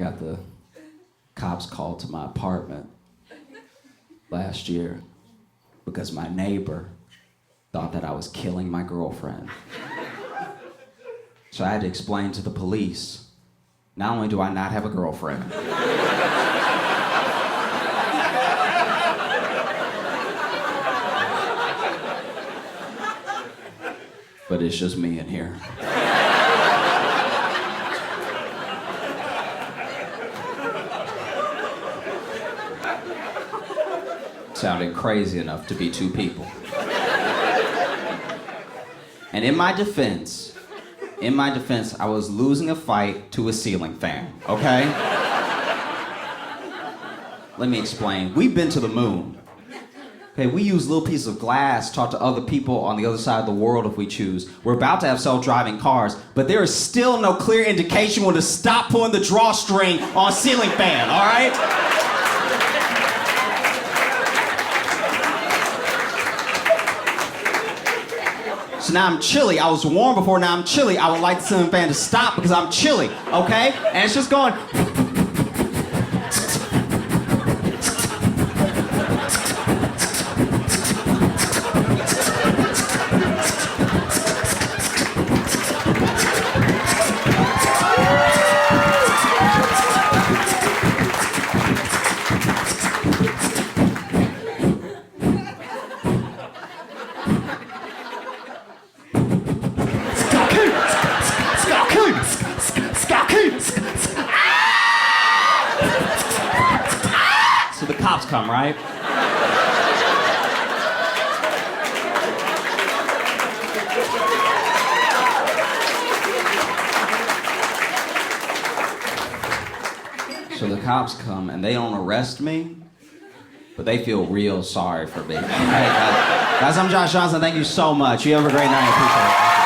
got the cops called to my apartment last year because my neighbor thought that I was killing my girlfriend. So I had to explain to the police, not only do I not have a girlfriend, but it's just me in here. Sounded crazy enough to be two people. And in my defense, I was losing a fight to a ceiling fan, okay? Let me explain. We've been to the moon. Okay, we use little pieces of glass to talk to other people on the other side of the world if we choose. We're about to have self-driving cars, but there is still no clear indication when to stop pulling the drawstring on a ceiling fan, all right? So now I'm chilly. I was warm before, now I'm chilly. I would like the ceiling fan to stop because I'm chilly, okay? And it's just going... So the cops come, right? So the cops come and they don't arrest me, but they feel real sorry for me. Okay, guys, I'm Josh Johnson. Thank you so much. You have a great night. I appreciate it.